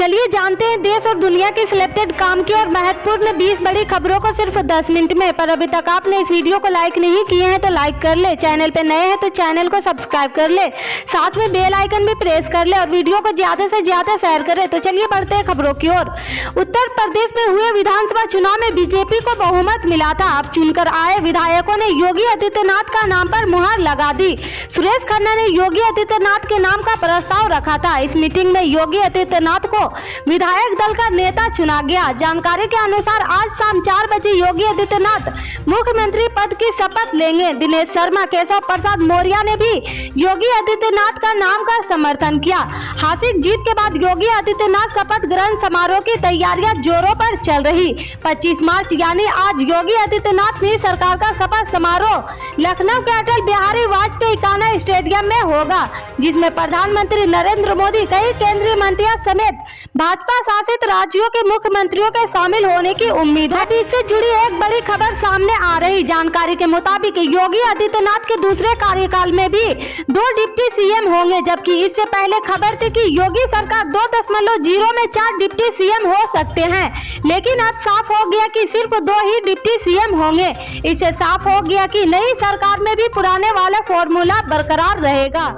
चलिए जानते हैं देश और दुनिया की सिलेक्टेड काम की और महत्वपूर्ण 20 बड़ी खबरों को सिर्फ 10 मिनट में। पर अभी तक आपने इस वीडियो को लाइक नहीं किए हैं तो लाइक कर ले, चैनल पे नए हैं तो चैनल को सब्सक्राइब कर ले, साथ में बेल आइकन भी प्रेस कर ले और वीडियो को ज्यादा से ज्यादा शेयर करें। तो चलिए बढ़ते हैं खबरों की ओर। उत्तर प्रदेश में हुए विधानसभा चुनाव में बीजेपी को बहुमत मिला था। अब चुनकर आए विधायकों ने योगी आदित्यनाथ का नाम पर मुहर लगा दी। सुरेश खन्ना ने योगी आदित्यनाथ के नाम का प्रस्ताव रखा था। इस मीटिंग में योगी आदित्यनाथ को विधायक दल का नेता चुना गया। जानकारी के अनुसार आज शाम 4 बजे योगी आदित्यनाथ मुख्यमंत्री पद की शपथ लेंगे। दिनेश शर्मा, केशव प्रसाद मौर्य ने भी योगी आदित्यनाथ का नाम का समर्थन किया। हासिल जीत के बाद योगी आदित्यनाथ शपथ ग्रहण समारोह की तैयारियां जोरों पर चल रही। 25 मार्च यानी आज योगी आदित्यनाथ की सरकार का शपथ समारोह लखनऊ के अटल बिहारी वाजपेयी काना स्टेडियम में होगा, जिसमें प्रधानमंत्री नरेंद्र मोदी, कई केंद्रीय मंत्रियों समेत भाजपा शासित राज्यों के मुख्यमंत्रियों के शामिल होने की उम्मीद है। इससे जुड़ी एक बड़ी खबर सामने आ रही। जानकारी के मुताबिक योगी आदित्यनाथ के दूसरे कार्यकाल में भी 2 डिप्टी सीएम होंगे, जबकि इससे पहले खबर थी कि योगी सरकार 2.0 में 4 डिप्टी सीएम हो सकते हैं। लेकिन अब साफ हो गया कि सिर्फ 2 ही डिप्टी सीएम होंगे। इससे साफ हो गया कि नई सरकार में भी पुराने वाला फॉर्मूला बरकरार रहेगा।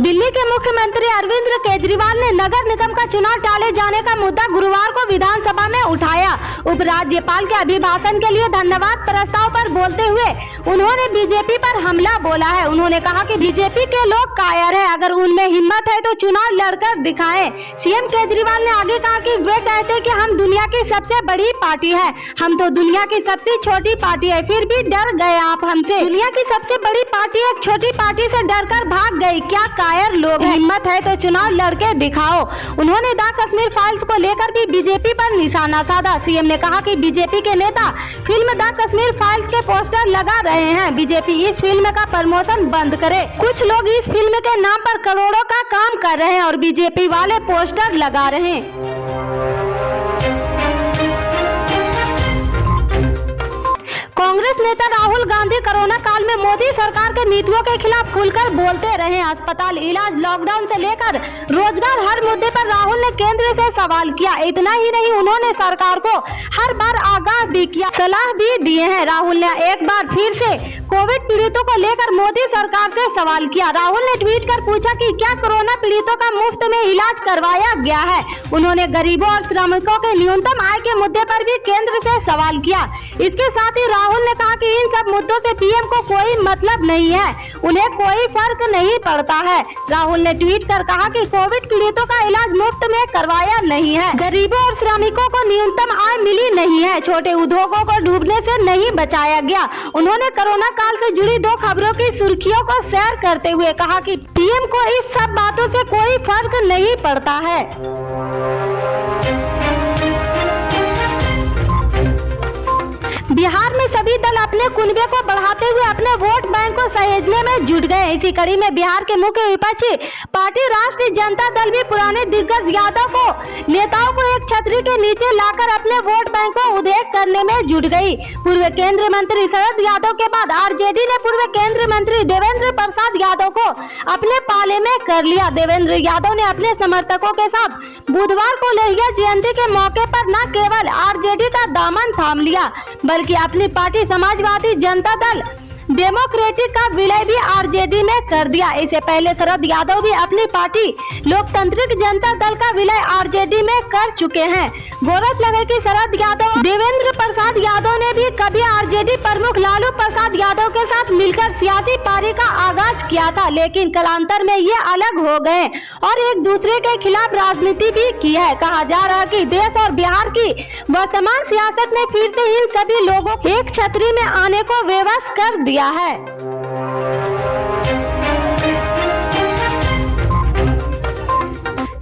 दिल्ली के मुख्यमंत्री अरविंद केजरीवाल ने नगर निगम का चुनाव टाले जाने का मुद्दा गुरुवार को विधानसभा में उठाया। उपराज्यपाल के अभिभाषण के लिए धन्यवाद प्रस्ताव पर बोलते हुए उन्होंने बीजेपी पर हमला बोला है। उन्होंने कहा कि बीजेपी के लोग कायर हैं, अगर उनमें हिम्मत है तो चुनाव लड़कर दिखाएं। सीएम केजरीवाल ने आगे कहा कि वे कहते हैं कि हम दुनिया की सबसे बड़ी पार्टी है, हम तो दुनिया की सबसे छोटी पार्टी है, फिर भी डर गए आप हमसे। दुनिया की सबसे बड़ी पार्टी एक छोटी पार्टी से डरकर भाग गई। क्या कायर लोग हैं, हिम्मत है तो चुनाव लड़के दिखाओ। उन्होंने द कश्मीर फाइल्स को लेकर भी बीजेपी पर निशाना साधा। सीएम ने कहा कि बीजेपी के नेता फिल्म द कश्मीर फाइल्स के पोस्टर लगा रहे हैं, बीजेपी इस फिल्म का प्रमोशन बंद करे। कुछ लोग इस फिल्म के नाम पर करोड़ों का काम कर रहे हैं और बीजेपी वाले पोस्टर लगा रहे हैं। कांग्रेस नेता राहुल गांधी कोरोना काल में मोदी सरकार के नीतियों के खिलाफ खुलकर बोलते रहे। अस्पताल, इलाज, लॉकडाउन से लेकर रोजगार, हर मुद्दे पर राहुल ने केंद्र से सवाल किया। इतना ही नहीं, उन्होंने सरकार को हर बार आगाह भी किया, सलाह भी दिए हैं। राहुल ने एक बार फिर से कोविड पीड़ितों को लेकर मोदी सरकार से सवाल किया। राहुल ने ट्वीट कर पूछा कि क्या कोरोना पीड़ितों का मुफ्त में इलाज करवाया गया है। उन्होंने गरीबों और श्रमिकों के न्यूनतम आय के मुद्दे पर भी केंद्र से सवाल किया। इसके साथ ही राहुल ने कहा कि इन सब मुद्दों से पीएम को कोई मतलब नहीं है, उन्हें कोई फर्क नहीं पड़ता है। राहुल ने ट्वीट कर कहा कि कोविड पीड़ितों का इलाज मुफ्त में करवाया नहीं है, गरीबों और श्रमिकों को न्यूनतम आय मिली नहीं है, छोटे उद्योगों को डूबने से नहीं बचाया गया। उन्होंने कोरोना काल से जुड़ी 2 खबरों की सुर्खियों को शेयर करते हुए कहा कि पीएम को इस सब बातों से कोई फर्क नहीं पड़ता है। बिहार में सभी दल अपने कुनबे को बढ़ाते हुए अपने वोट बैंक को सहेजने में जुट गए। इसी कड़ी में बिहार के मुख्य विपक्षी पार्टी राष्ट्रीय जनता दल भी पुराने दिग्गज नेताओं को एक छतरी के नीचे लाकर अपने वोट बैंक को उधेड़ करने में जुट गई। पूर्व केंद्रीय मंत्री शरद यादव के बाद आरजेडी ने पूर्व केंद्रीय मंत्री देवेंद्र प्रसाद यादव को अपने पाले में कर लिया। देवेंद्र यादव ने अपने समर्थकों के साथ बुधवार को लोहिया जयंती के मौके पर न केवल आरजेडी का दामन थाम लिया, बल्कि अपनी पार्टी समाजवादी जनता दल डेमोक्रेटिक का विलय भी आरजेडी में कर दिया। इससे पहले शरद यादव भी अपनी पार्टी लोकतांत्रिक जनता दल का विलय आरजेडी में कर चुके हैं। गौरतलब है कि शरद यादव, देवेंद्र प्रसाद यादव ने भी कभी आरजेडी प्रमुख लालू प्रसाद यादव के साथ मिलकर सियासी पारी का आगाज किया था, लेकिन कालांतर में ये अलग हो गए और एक दूसरे के खिलाफ राजनीति भी की है। कहा जा रहा है कि देश और बिहार की वर्तमान सियासत ने फिर से इन सभी लोगों को एक छतरी में आने को विवश कर दिया है।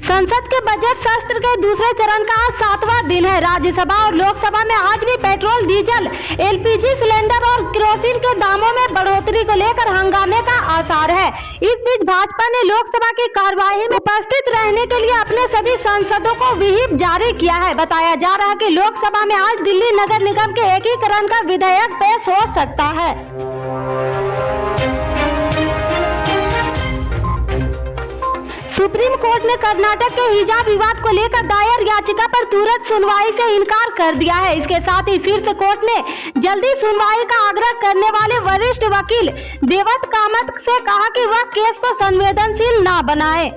संसद के बजट सत्र के दूसरे चरण का आज 7वां दिन है। राज्यसभा और लोकसभा में आज भी पेट्रोल, डीजल, एलपीजी सिलेंडर और केरोसिन के दामों में बढ़ोतरी को लेकर हंगामे का आसार है। इस बीच भाजपा ने लोकसभा की कार्यवाही में उपस्थित रहने के लिए अपने सभी सांसदों को व्हिप जारी किया है। बताया जा रहा है कि लोकसभा में आज दिल्ली नगर निगम के एकीकरण का विधेयक पेश हो सकता है। सुप्रीम कोर्ट ने कर्नाटक के हिजाब विवाद को लेकर दायर याचिका पर तुरंत सुनवाई से इनकार कर दिया है। इसके साथ ही शीर्ष कोर्ट ने जल्दी सुनवाई का आग्रह करने वाले वरिष्ठ वकील देवत कामत से कहा कि वह केस को संवेदनशील न बनाए।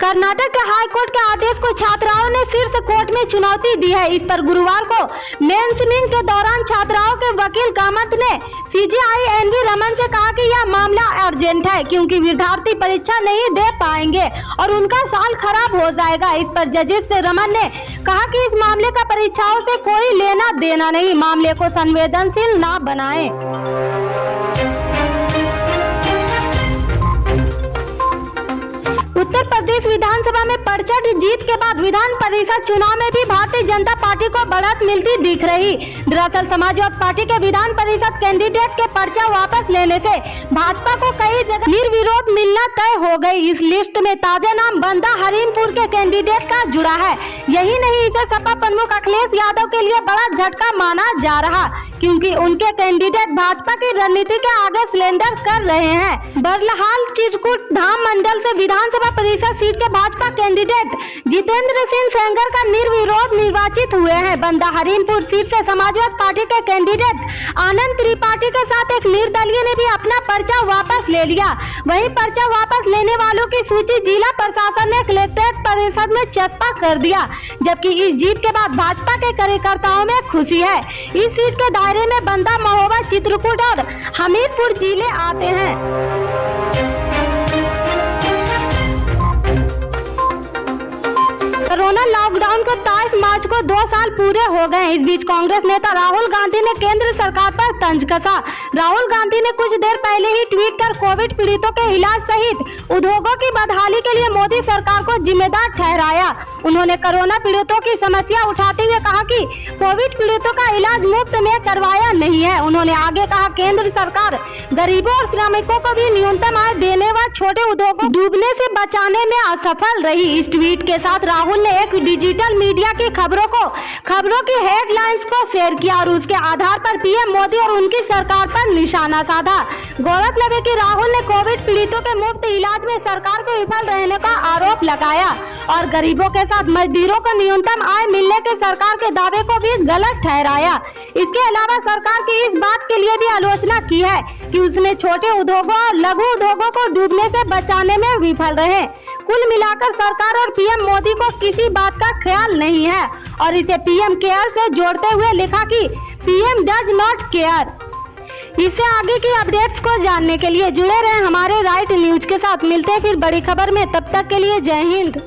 कर्नाटक के हाई कोर्ट के आदेश को छात्राओं ने शीर्ष कोर्ट में चुनौती दी है। इस पर गुरुवार को मेंशनिंग के दौरान छात्राओं के वकील कामत ने सीजेआई एनवी रमन से कहा कि यह मामला अर्जेंट है क्योंकि विद्यार्थी परीक्षा नहीं दे पाएंगे और उनका साल खराब हो जाएगा। इस पर जस्टिस रमन ने कहा कि इस मामले का परीक्षाओं से कोई लेना देना नहीं, मामले को संवेदनशील न बनाएं। उत्तर प्रदेश विधानसभा में पर्चा जीत के बाद विधान परिषद चुनाव में भी भारतीय जनता पार्टी को बढ़त मिलती दिख रही। दरअसल समाजवादी पार्टी के विधान परिषद कैंडिडेट के पर्चा वापस लेने से भाजपा को कई जगह निर्विरोध मिलना तय हो गई। इस लिस्ट में ताजा नाम बंदा हरिमपुर के कैंडिडेट का जुड़ा है। यही नहीं, इसे सपा प्रमुख अखिलेश यादव के लिए बड़ा झटका माना जा रहा क्योंकि उनके कैंडिडेट भाजपा की रणनीति के आगे सिलेंडर कर रहे हैं। बहरहाल चित्रकूट धाम मंडल से विधानसभा परिषद सीट के भाजपा कैंडिडेट जितेंद्र सिंह सेंगर का निर्विरोध निर्वाचित हुए हैं। बंदा हरिमपुर सीट से समाजवादी पार्टी के कैंडिडेट आनंद त्रिपाठी के साथ एक निर्दलीय ने भी अपना पर्चा वापस ले लिया। वहीं पर्चा वापस लेने वालों की सूची जिला प्रशासन ने कलेक्ट्रेट परिषद में चस्पा कर दिया, जबकि इस जीत के बाद भाजपा के कार्यकर्ताओं में खुशी है। इस सीट के दायरे में बंदा, महोबा, चित्रकूट और हमीरपुर जिले आते हैं। कोरोना लॉकडाउन को 23 मार्च को 2 साल पूरे हो गए। इस बीच कांग्रेस नेता राहुल गांधी ने केंद्र सरकार पर तंज कसा। राहुल गांधी ने कुछ देर पहले ही ट्वीट कर कोविड पीड़ितों के इलाज सहित उद्योगों की बदहाली के लिए मोदी सरकार को जिम्मेदार ठहराया। उन्होंने कोरोना पीड़ितों की समस्या उठाते हुए कहा कि कोविड पीड़ितों का इलाज मुफ्त में करवाया नहीं है। उन्होंने आगे कहा, केंद्र सरकार गरीबों और श्रमिकों को भी न्यूनतम आय देने व छोटे उद्योगों डूबने से बचाने में असफल रही। इस ट्वीट के साथ राहुल ने एक डिजिटल मीडिया की खबरों की हेडलाइंस को शेयर किया और उसके आधार पर पीएम मोदी और उनकी सरकार पर निशाना साधा। गौरतलब है कि राहुल ने कोविड पीड़ितों के मुफ्त इलाज में सरकार के विफल रहने का आरोप लगाया और गरीबों के साथ मजदूरों को न्यूनतम आय मिलने के सरकार के दावे को भी गलत ठहराया। इसके अलावा सरकार की इस बात के लिए भी आलोचना की है कि उसने छोटे उद्योगों और लघु उद्योगों को डूबने से बचाने में विफल रहे। कुल मिलाकर सरकार और पीएम मोदी को किसी बात का ख्याल नहीं है और इसे पीएम केयर से जोड़ते हुए लिखा कि पीएम डज नॉट केयर। इससे आगे की अपडेट्स को जानने के लिए जुड़े रहें हमारे राइट न्यूज के साथ। मिलते हैं फिर बड़ी खबर में, तब तक के लिए जय हिंद।